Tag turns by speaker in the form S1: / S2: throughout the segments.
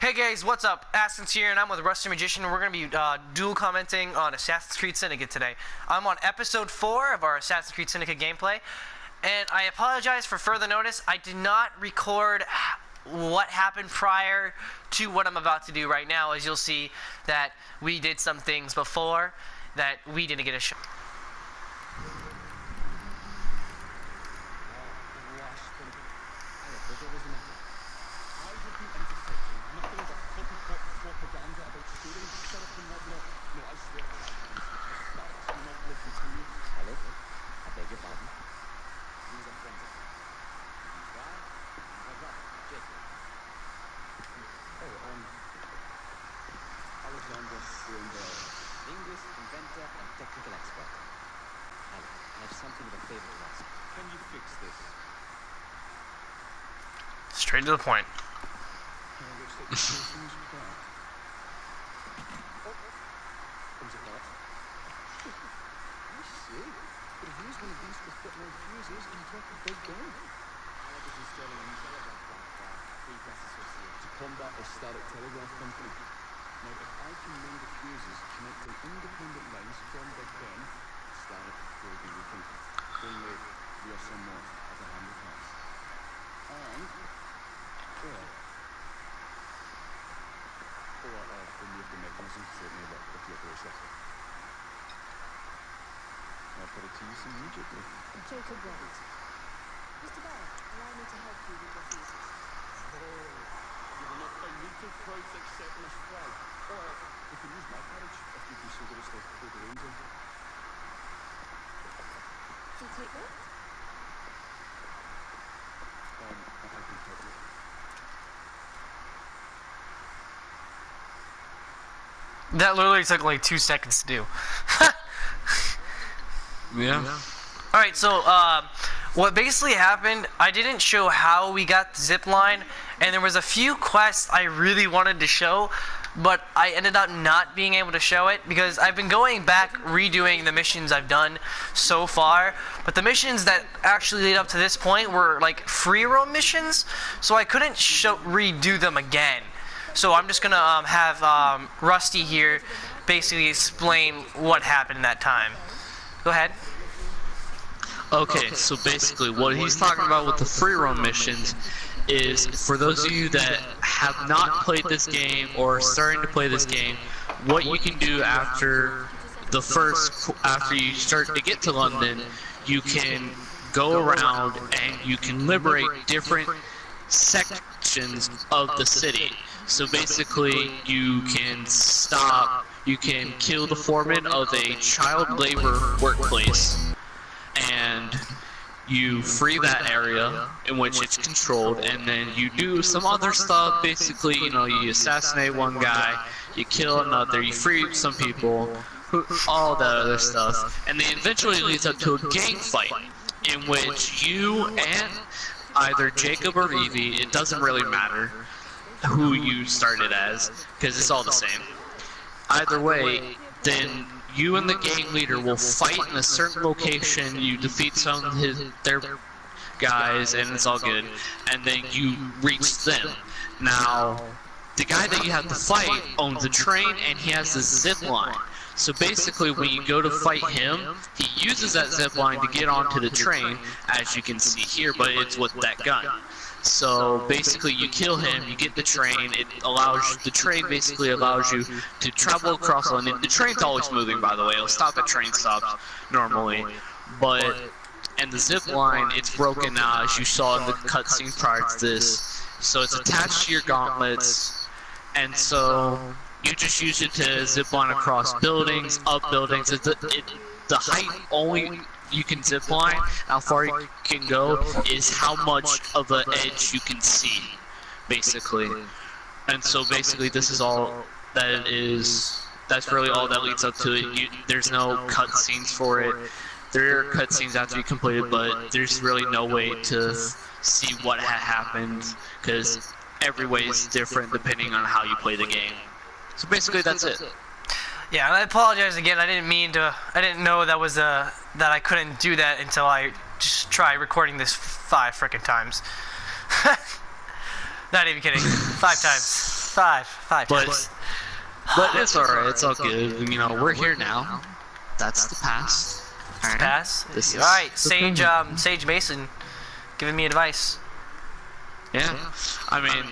S1: Hey guys, what's up? Aston's here, and I'm with Rusty Magician. We're going to be dual commenting on Assassin's Creed Syndicate today. I'm on episode 4 of our Assassin's Creed Syndicate gameplay, and I apologize for further notice. I did not record what happened prior to what I'm about to do right now, as you'll see that we did some things before that we didn't get a show.
S2: Inventor and technical expert. Alec, I have something of a favor to ask. Can you fix this?
S1: Straight to the point.
S2: To combat a static telegraph company. Now, if I can mend the fuses connecting independent lines from Big Ben, static will be weakened. Only we are somewhat of a hand of hands. And, remove the mechanism to enable the operation. I'll put it to use immediately.
S3: Jacob Roberts. Mr. Barrett, allow me to help you with your fuses.
S2: You will not find neutral crowds except in a flag. Or, you can use my carriage if you'd be so good as to hold the reins in.
S3: Shall I take that?
S2: I can help you.
S1: That literally took like 2 seconds to do.
S4: Yeah.
S1: Alright, so what basically happened, I didn't show how we got the zip line, and there was a few quests I really wanted to show, but I ended up not being able to show it because I've been going back redoing the missions I've done so far, but the missions that actually lead up to this point were like free roam missions, so I couldn't redo them again. So I'm just gonna have Rusty here basically explain what happened in that time. Go ahead.
S4: Okay, so basically what he's talking about with the free roam missions is, for those of you that have not played this game or are starting to play this game, what you can do after you start to get to London, you can go around and you can liberate different sections of the city. So basically you can kill the foreman of a child labor workplace, and you free that area in which it's controlled, and then you do some other stuff. Basically, you assassinate one guy, you kill another, you free some people, all that other stuff, and then eventually leads up to a gang fight in which you and either Jacob or Evie, it doesn't really matter who you started as, because it's all the same. Either way, then you and the gang leader will fight in a certain location, you defeat some of their guys, and it's all good, and then you reach them. Now, the guy that you have to fight owns a train, and he has this zip line. So basically, when you go to fight him, he uses that zip line to get onto the train, as you can see here, but it's with that gun. So basically, you kill him, you get the train. The train basically allows you to travel across London. The train's always moving, by the way. It'll stop at train stops normally, and the zip line, it's broken now, as you saw in the cutscene prior to this. So it's attached to your gauntlets, and so you just use it to zip line across buildings, up buildings. The height only you can zip line, how far you can go, is how much of an edge you can see, basically. And so basically this is all that it is. That's really all that leads up to it. There's no cutscenes for it. There are cutscenes after you complete it, but there's really no way to see what had happened, because every way is different depending on how you play the game. So basically that's it.
S1: Yeah, and I apologize again. I didn't know that I couldn't do that until I just tried recording this 5 frickin' times. Not even kidding. 5 times. Five
S4: But
S1: times.
S4: but it's alright. It's all good. You know, we're here now. That's the past. All right.
S1: Pass.
S4: This is
S1: Alright,
S4: the
S1: Sage
S4: present.
S1: Sage Mason giving me advice.
S4: Yeah. I mean,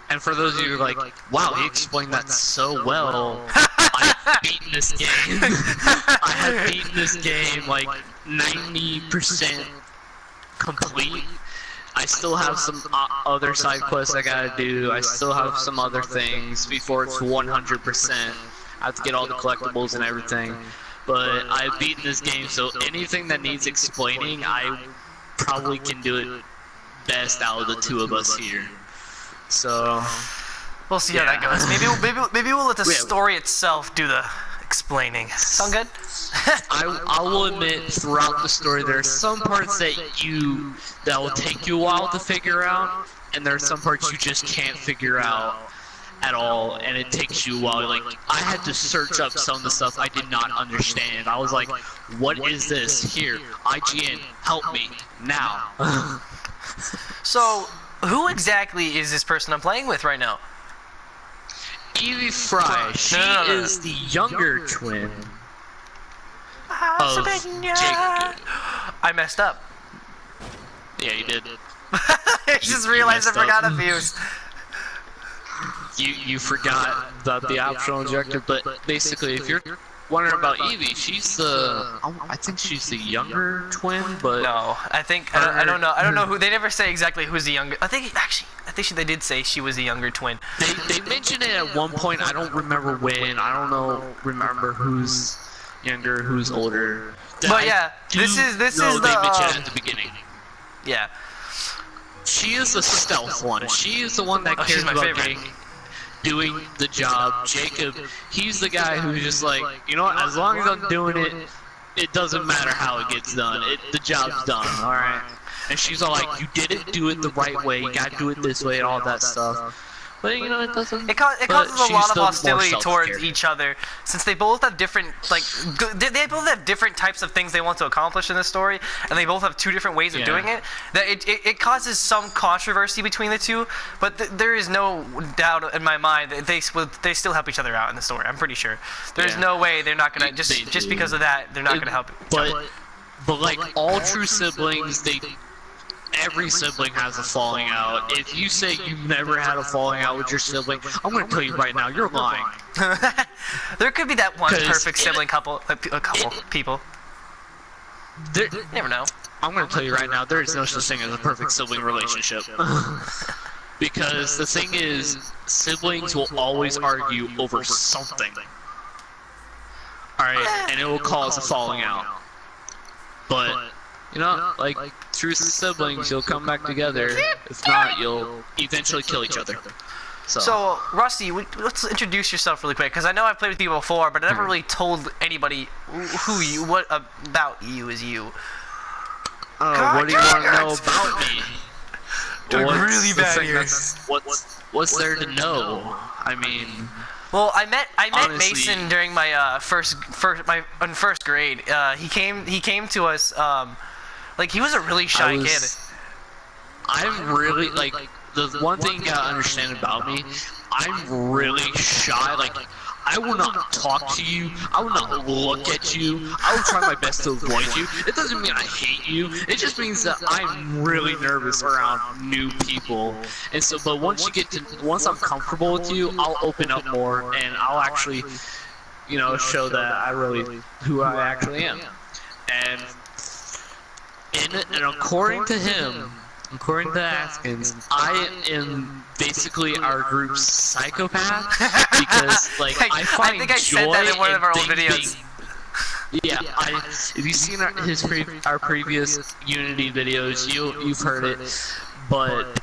S4: and for those of you who are like, wow, he explained that so well. I've beaten this game. I have beaten this game like 90% complete. I still have some other side quests I gotta do. I still have some other things before it's 100%. I have to get all the collectibles and everything. But I've beaten this game, so anything that needs explaining, I probably can do it best out of the two of us here. So
S1: We'll see how that
S4: Yeah.
S1: goes. Maybe we'll let the
S4: Yeah.
S1: story itself do the explaining. Sound good?
S4: I will admit, throughout the story, there are some parts that will take you a while to figure out, and there are some parts you just can't figure out at all, and it takes you a while. Like, I had to search up some of the stuff I did not understand. I was like, what is this? Here, IGN, help me, now.
S1: So, who exactly is this person I'm playing with right now?
S4: Evie Fry, she
S1: No.
S4: is the younger twin of Jacob.
S1: I messed up.
S4: Yeah, you did.
S1: I just realized I
S4: messed up.
S1: forgot a fuse.
S4: You forgot about the optional objective, but basically, if you're wondering about Evie, she's I think she's the younger twin, but
S1: No, I don't know. I don't know who. They never say exactly who's the younger. I think they did say she was the younger twin.
S4: they mentioned it at one point. I don't remember when. I don't remember who's younger, who's older.
S1: But yeah, this is
S4: they
S1: the
S4: mentioned it at the beginning.
S1: yeah.
S4: She is the stealth one. She is the one that
S1: Oh,
S4: cares
S1: she's my
S4: about
S1: favorite.
S4: doing the job. Jacob, he's the guy who's just like, you know what, as long as I'm doing it, it doesn't matter how it gets done. The job's done, alright? And she's all like, you did it, do it the right way, you gotta do it this way, and all that stuff. But, you know, it doesn't...
S1: It causes a
S4: she's
S1: lot of
S4: still more
S1: hostility towards
S4: self-care.
S1: each other, since they both have different, like, they both have different types of things they want to accomplish in this story, and they both have two different ways of
S4: Yeah.
S1: doing it. That it causes some controversy between the two, but there is no doubt in my mind that they still help each other out in the story. I'm pretty sure. There's
S4: Yeah.
S1: no way they're not gonna
S4: They
S1: just
S4: do.
S1: because of that they're not gonna help each other.
S4: But like all true siblings, every sibling has a falling out. If you say you've never had a falling out with your sibling, I'm gonna tell you right now, you're lying.
S1: There could be that one
S4: 'Cause
S1: perfect
S4: it-
S1: sibling couple, people.
S4: There,
S1: You never know.
S4: I'm gonna tell you right now, there is no such thing as a perfect sibling relationship. Because the thing is, siblings will always argue over something. Alright, and it will cause a falling out. But, you know, like, true siblings, you'll come back together. If not, you'll eventually kill each other.
S1: So, Rusty, let's introduce yourself really quick, because I know I've played with you before, but I never really told anybody what about you is you.
S4: what do you want to know about me?
S1: Doing
S4: What's
S1: really
S4: the
S1: bad
S4: thing
S1: here.
S4: What's there to know? I mean,
S1: Well, I met
S4: Honestly-
S1: Mason during my first grade. He came to us like he was a really shy kid.
S4: I'm really, like, the one thing you gotta understand about me, I'm really shy. Like, I will not talk to you. I will not look at you. I will try my best to avoid you. It doesn't mean I hate you. It just means that I'm really nervous around new people. And so, but once I'm comfortable with you, I'll open up more and I'll actually, you know, show that who I actually am. And according to him, according to Askins, I am basicve our group's psychopath because, like, I find
S1: think I said
S4: joy
S1: that in one of our old
S4: things
S1: videos.
S4: Yeah, if you've seen our previous Unity videos, you've heard it, but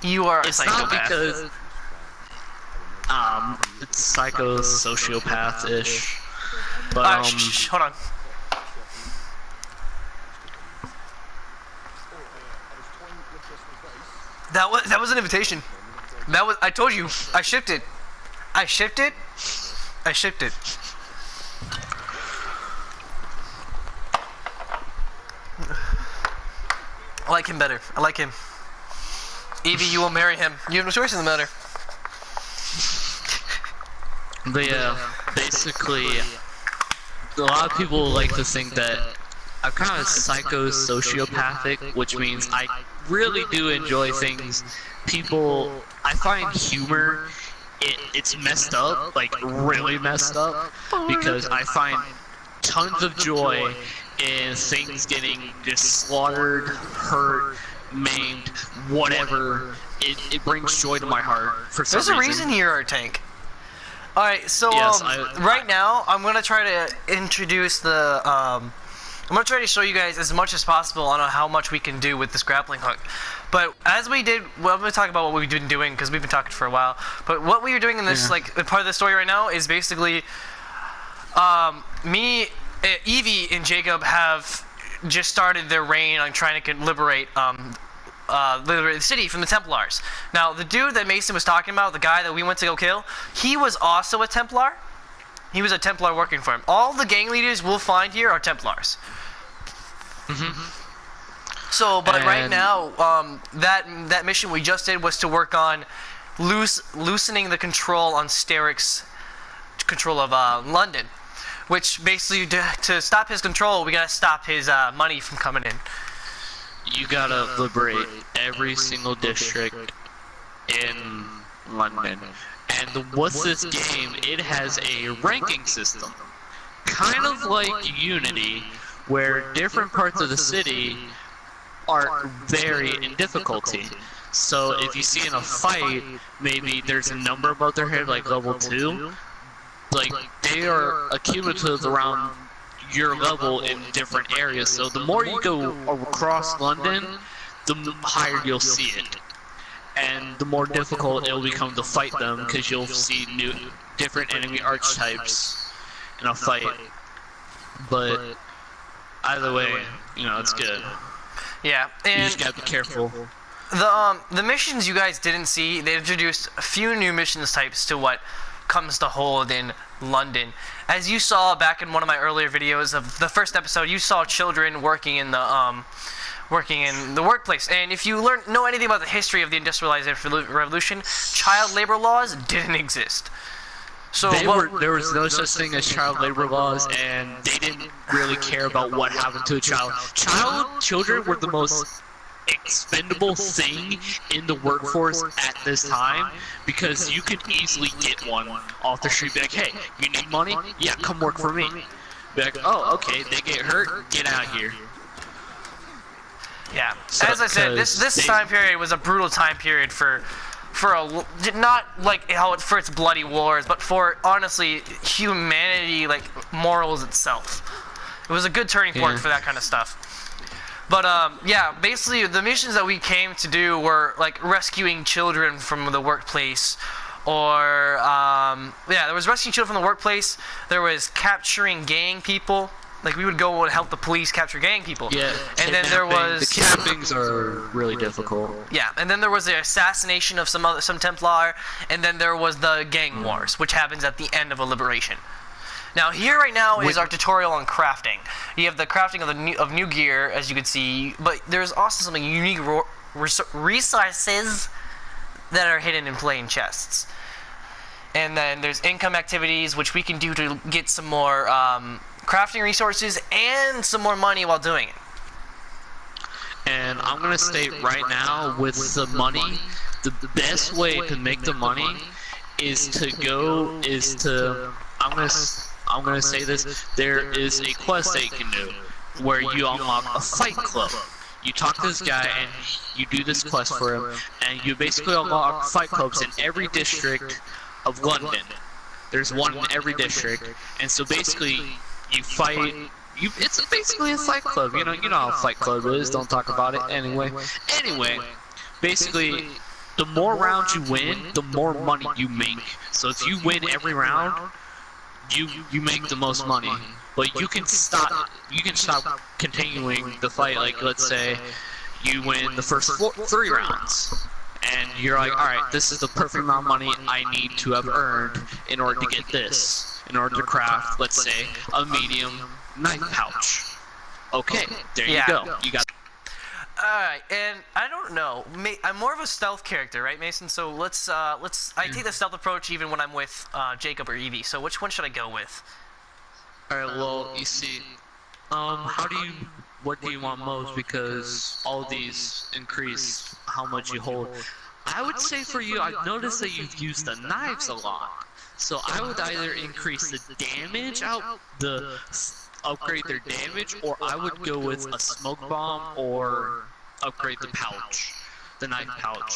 S1: You are a
S4: it's not
S1: psychopath.
S4: because it's sociopath-ish. But
S1: shh, hold on. That was an invitation. I told you. I shipped it. I shipped it. I like him better. I like him. Evie, you will marry him. You have no choice in the matter.
S4: But yeah, basically, a lot of people like to think that I'm kind of psycho-sociopathic, which means I really do enjoy things. I find humor, it's messed up, like really messed up, because I find tons of joy in things getting just slaughtered, hurt, maimed, whatever. It brings joy to my heart for some reason.
S1: There's a reason you're our tank. Alright, so
S4: Yes,
S1: right now I'm gonna try to introduce the I'm gonna try to show you guys as much as possible on how much we can do with this grappling hook. But as we did, well, I'm gonna talk about what we've been doing because we've been talking for a while. But what we were doing in this like part of the story right now is basically me, Evie, and Jacob have just started their reign on trying to liberate the city from the Templars. Now, the dude that Mason was talking about, the guy that we went to go kill, he was also a Templar. He was a Templar working for him. All the gang leaders we'll find here are Templars. So, but right now, that mission we just did was to work on loosening the control on Sterrick's control of London. Which basically, to stop his control, we gotta stop his money from coming in.
S4: You gotta liberate every single district in London. And what's this game? It has a ranking system. Kind of like Unity, where different parts of the city are vary in difficulty. So if you see in a fight, maybe there's a number above their head, like level 2. Like, they are accumulative around your level in different areas. So the more you go across London, the higher you'll see it. And the more difficult it'll become to fight them, because you'll see different enemy archetypes in a fight. But either way, you know, it's good.
S1: Yeah, and
S4: you just gotta be careful.
S1: The missions you guys didn't see, they introduced a few new missions types to what comes to hold in London. As you saw back in one of my earlier videos of the first episode, you saw children working in the workplace. And if you know anything about the history of the industrialized revolution, child labor laws didn't exist. So
S4: there was no such thing as child labor laws, and they didn't really care about what happened to a child. Children were the most expendable thing in the workforce at this time, because you could easily get one off the street. Be like, hey, you need money? Yeah, come work for me. Be like, oh, okay, they get hurt, get out of here.
S1: Yeah, so, as I said, this time period was a brutal time period for not like for its bloody wars, but for honestly humanity, like morals itself. It was a good turning point for that kind of stuff. But yeah, basically the missions that we came to do were like rescuing children from the workplace, or there was rescuing children from the workplace. There was capturing gang people. Like, we would go and help the police capture gang people. Yeah, and then there was
S4: the kidnappings are really difficult.
S1: Yeah, and then there was the assassination of some Templar, and then there was the gang wars, which happens at the end of a liberation. Now, here right now is our tutorial on crafting. You have the crafting of new gear, as you can see, but there's also some unique resources that are hidden in plain chests. And then there's income activities, which we can do to get some more crafting resources and some more money while doing it.
S4: And I'm gonna state right now, with the money, the best way to make the money is I'm gonna say this. There is a quest that you can do where you unlock a fight club. You talk to this guy and you do this quest for him, and you basically unlock fight clubs in every district of London. There's one in every district, and so basically you fight. It's basically a fight club. You know how a fight club is. Don't talk about it anyway. Anyway, basically, the more rounds you win, the more money you make. So if you win every round, you make the most money. But you can stop continuing the fight. Like, let's say you win the first 3 rounds, and you're like, all right, this is the perfect amount of money I need to have earned in order to get this, in order to craft, let's say, a medium knife pouch. Okay, there you go. You got.
S1: Alright, and I don't know. I'm more of a stealth character, right, Mason? So let's. I take the stealth approach even when I'm with Jacob or Evie. So which one should I go with?
S4: Alright, well, you see, what do you want most? Because all these increase how much you hold. I would say for you, I've noticed that you've used the knives a lot. So I would either increase the damage upgrade their damage, or I would go with a smoke bomb or upgrade the knife pouch.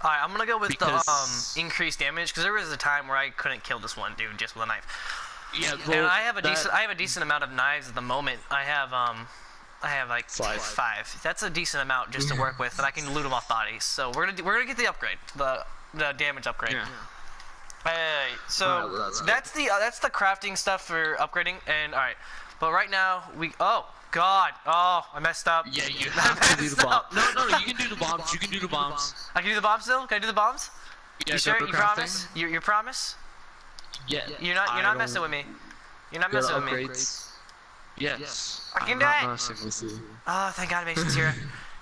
S1: Alright, I'm gonna go with the increased damage, because there was a time where I couldn't kill this one dude just with a knife.
S4: Yeah,
S1: and I have a decent amount of knives at the moment. I have like five. That's a decent amount just to work with, and I can loot them off bodies. So we're gonna get the upgrade, the damage upgrade.
S4: Yeah.
S1: So that's the crafting stuff for upgrading. And all right, but right now I messed up.
S4: Yeah, you have to do the bomb. No, you can do the bombs. You can do the bombs.
S1: I can do the bombs still. Can I do the bombs?
S4: Yeah,
S1: you sure? You promise? You promise?
S4: Yeah.
S1: You're not messing with me. You're not messing with me.
S4: Yes.
S1: I can do it. Oh, thank God Mason's here.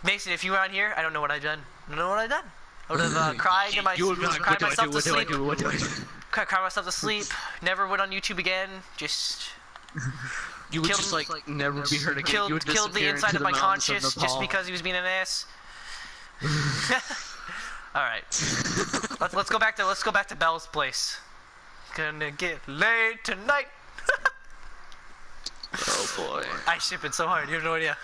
S1: Mason, if you weren't here, I don't know what I'd done. I would have cried myself to sleep.
S4: What do I do?
S1: Cried myself to sleep. Never went on YouTube again. Just.
S4: You would just like never be heard again.
S1: Killed the inside of my conscience just because he was being an ass. All right. Let's go back to Belle's place. Gonna get laid tonight.
S4: Oh boy.
S1: I ship it so hard. You have no idea.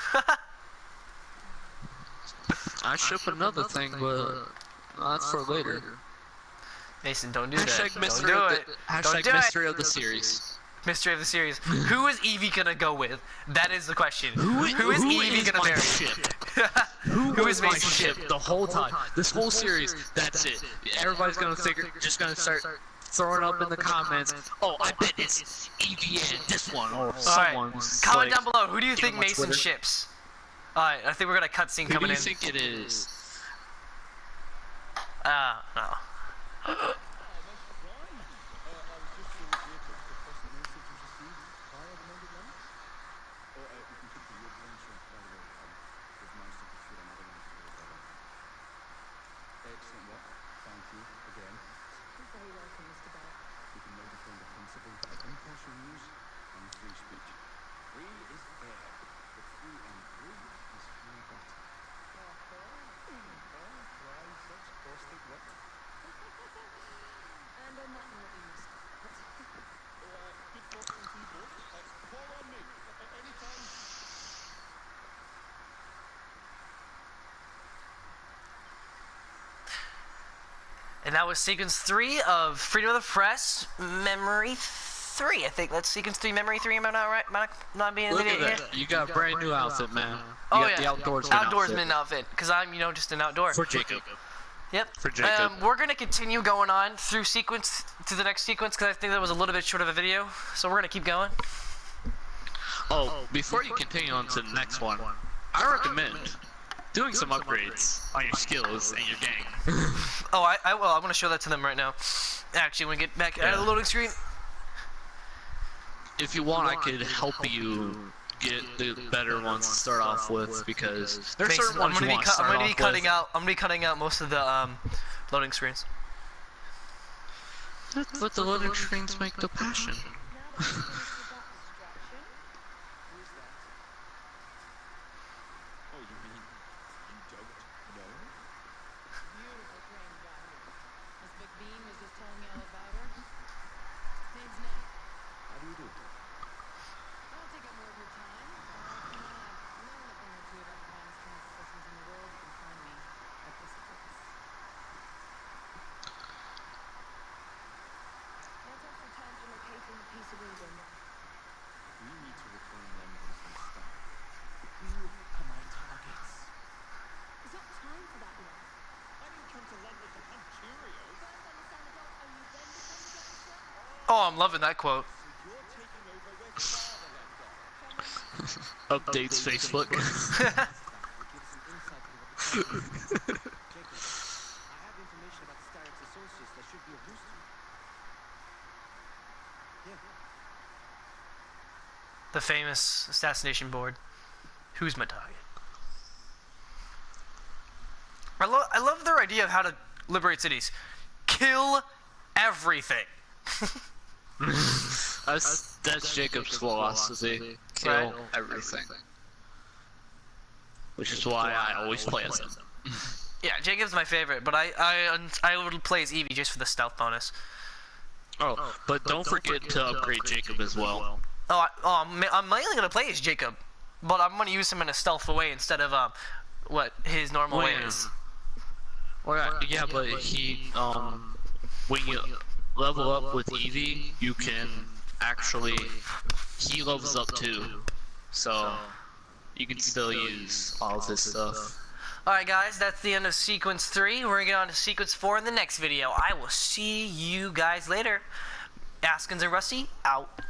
S4: I ship another thing, but that's for later.
S1: Mason, don't do that.
S4: Mystery
S1: Don't do it.
S4: Hashtag mystery of the series.
S1: Mystery of the series. Who is Evie gonna go with? That is the question. Who is Evie gonna marry?
S4: Who is my ship the whole time? This whole series, that's it. Everybody's gonna start throwing up in the comments. Oh, I bet it's Evie and this one or someone's.
S1: Comment down below. Who do you think Mason ships? Alright, I think we're gonna cutscene coming in.
S4: Who do you think it is?
S1: No.
S2: Excellent work. Thank you again.
S3: You're very welcome, Mr. Bell.
S2: We can now defend the principle of impartial news and free speech. Free is fair, but free and free is free better. Why such caustic wit?
S3: And on that note, we must start.
S2: Good fortune to you both. Call on me anytime.
S1: And that was sequence 3 of Freedom of the Press, Memory 3. I think that's sequence 3, Memory 3. Am I not right? Am I not being an idiot here?
S4: You got a brand new outfit, man.
S1: Oh
S4: got
S1: yeah,
S4: the
S1: outdoorsman outfit. Because I'm, just an outdoor.
S4: For Jacob.
S1: Yep.
S4: For Jacob.
S1: We're gonna continue going on through the next sequence because I think that was a little bit short of a video. So we're gonna keep going.
S4: Oh, before you continue on to the next one, I recommend doing some upgrades on your skills and your gang.
S1: Oh, I will. I'm gonna show that to them right now. Actually, when we get back out of the loading screen.
S4: If you want, I could help you get the better ones to start off with, because there's certain ones you want to start off with.
S1: I'm gonna be cutting out most of the loading screens.
S4: But the loading screens make the passion.
S2: Oh, you mean you don't know?
S3: Beautiful crane got here. Miss McBean was just telling me all about her. Name's Nat.
S2: How do you do?
S3: I won't take up more of your time. If you want to learn a thing or two about the finest transit systems in the world, you can find me at this place. Now talk for time to locating a piece of England.
S2: We need to reclaim London from stuff. Who are my targets?
S3: There's not time for that yet.
S2: I didn't come to London to hunt Cheerios.
S3: First understand the dog, are you then become the gangster?
S1: Oh, I'm loving that quote.
S2: So you're taking over where father left off.
S4: Updates Facebook.
S2: Will give us an insight into what the problem is. Jacob, I have information about Starrick's associates that should be of use to you. Yeah.
S1: The famous assassination board. Who's my target? I love their idea of how to liberate cities. Kill everything.
S4: That's Jacob's philosophy. Kill
S1: Right.
S4: everything. Which is why I always play as him.
S1: Yeah, Jacob's my favorite, but I would play as Eevee just for the stealth bonus.
S4: Oh, but don't forget to upgrade Jacob as well.
S1: I'm mainly gonna play as Jacob, but I'm gonna use him in a stealth way instead of what his normal way is.
S4: Well, yeah, but he when you level up with Eevee, you can actually he levels up too, so you can still use all of his stuff.
S1: Alright guys, that's the end of Sequence 3. We're gonna get on to Sequence 4 in the next video. I will see you guys later. Askins and Rusty, out.